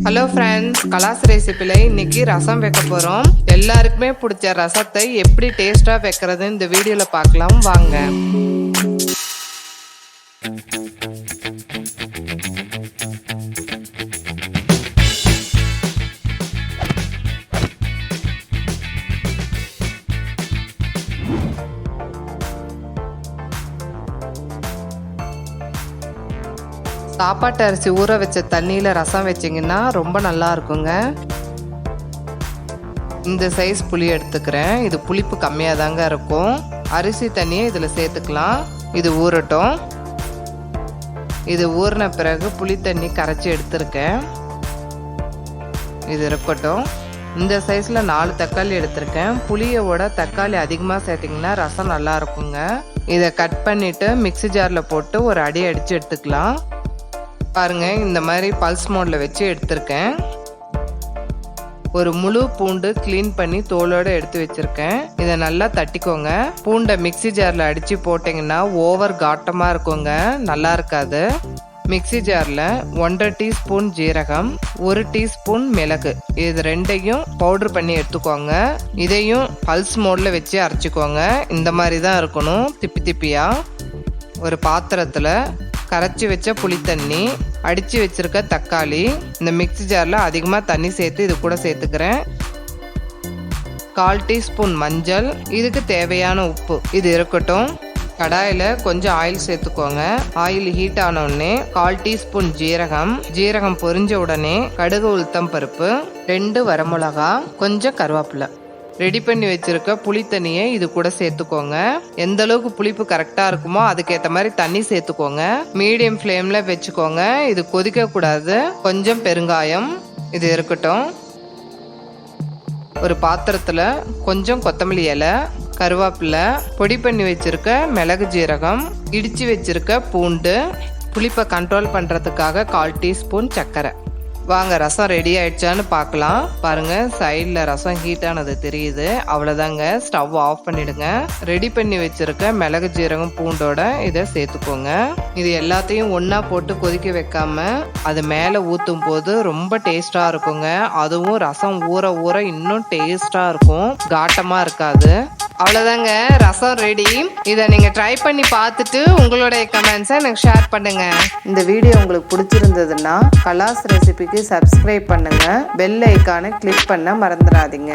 Hello friends, கலாஸ் ரெசிபியில் இன்னைக்கு ரசம் வைக்க போகிறோம். எல்லாருக்குமே பிடிச்ச ரசத்தை எப்படி டேஸ்ட்டாக வைக்கிறது இந்த வீடியோவில் பார்க்கலாம் வாங்க. சாப்பாட்டு அரிசி ஊற வச்ச தண்ணியில் ரசம் வச்சிங்கன்னா ரொம்ப நல்லா இருக்குங்க. இந்த சைஸ் புளி எடுத்துக்கிறேன். இது புளிப்பு கம்மியாக தாங்க இருக்கும். அரிசி தண்ணியை இதில் சேர்த்துக்கலாம். இது ஊறட்டும். இது ஊறின பிறகு புளி தண்ணி கரைச்சி எடுத்துருக்கேன். இது இருக்கட்டும். இந்த சைஸில் 4 தக்காளி எடுத்திருக்கேன். புளியோட தக்காளி அதிகமாக சேர்த்திங்கன்னா ரசம் நல்லா இருக்குங்க. இதை கட் பண்ணிவிட்டு மிக்ஸி ஜாரில் போட்டு ஒரு அடி அடித்து எடுத்துக்கலாம். பாருங்க, இந்த மாதிரி பல்ஸ் மோட்ல வச்சு எடுத்திருக்கேன். ஒரு முழு பூண்டு கிளீன் பண்ணி தோலோட எடுத்து வச்சிருக்கேன். இதை நல்லா தட்டிக்கோங்க. பூண்டை மிக்ஸி ஜார்ல அடிச்சு போட்டீங்கன்னா ஓவர் காட்டமா இருக்குங்க, நல்லா இருக்காது. மிக்ஸி ஜார்ல 1.5 டீஸ்பூன் ஜீரகம், 1 டீஸ்பூன் மிளகு, இது ரெண்டையும் பவுடர் பண்ணி எடுத்துக்கோங்க. இதையும் பல்ஸ் மோட்ல வச்சு அரைச்சிக்கோங்க. இந்த மாதிரி தான் இருக்கணும், திப்பி திப்பியா. ஒரு பாத்திரத்துல கரைச்சி வச்ச புளி தண்ணி, அடித்து வச்சிருக்க தக்காளி, இந்த மிக்ஸி ஜாரில் அதிகமாக தண்ணி சேர்த்து இது கூட சேர்த்துக்கிறேன். 1/4 டீஸ்பூன் மஞ்சள், இதுக்கு தேவையான உப்பு, இது இருக்கட்டும். கடாயில் கொஞ்சம் ஆயில் சேர்த்துக்கோங்க. ஆயில் ஹீட் ஆன உடனே 1/4 டீஸ்பூன் ஜீரகம் பொரிஞ்ச உடனே கடுகு, உளுத்தம் பருப்பு, 2 வரமிளகா, கொஞ்சம் கருவேப்பிலை. ரெடி பண்ணி வச்சிருக்க புளி தண்ணியை இது கூட சேர்த்துக்கோங்க. எந்த அளவுக்கு புளிப்பு கரெக்டாக இருக்குமோ அதுக்கேற்ற மாதிரி தண்ணி சேர்த்துக்கோங்க. மீடியம் ஃப்ளேமில் வச்சுக்கோங்க. இது கொதிக்க கூடாது. கொஞ்சம் பெருங்காயம், இது இருக்கட்டும். ஒரு பாத்திரத்தில் கொஞ்சம் கொத்தமல்லி இலை, கருவேப்பிலை, பொடி பண்ணி வச்சிருக்க மிளகு, ஜீரகம், இடித்து வச்சிருக்க பூண்டு, புளிப்பை கண்ட்ரோல் பண்ணுறதுக்காக 1/4 டீஸ்பூன் சர்க்கரை. வாங்க, ரசம் ரெடி ஆயிடுச்சான்னு பார்க்கலாம். பாருங்க, சைடில் ரசம் ஹீட் ஆனது தெரியுது. அவ்வளோதாங்க, ஸ்டவ் ஆஃப் பண்ணிடுங்க. ரெடி பண்ணி வச்சிருக்க மிளகு, ஜீரகம், பூண்டோட இதை சேர்த்துக்கோங்க. இது எல்லாத்தையும் ஒன்றா போட்டு கொதிக்க வைக்காம அது மேலே ஊற்றும் போது ரொம்ப டேஸ்டாக இருக்குங்க. அதுவும் ரசம் ஊற ஊற இன்னும் டேஸ்டாக இருக்கும், காட்டமாக இருக்காது. அவ்வளோதாங்க, ரசம் ரெடி. இதை நீங்கள் ட்ரை பண்ணி பார்த்துட்டு உங்களுடைய கமெண்ட்ஸை எனக்கு ஷேர் பண்ணுங்க. இந்த வீடியோ உங்களுக்கு பிடிச்சிருந்ததுன்னா கலாஸ் ரெசிபிக்கு சப்ஸ்கிரைப் பண்ணுங்க. பெல் ஐக்கானை கிளிக் பண்ண மறந்துடாதீங்க.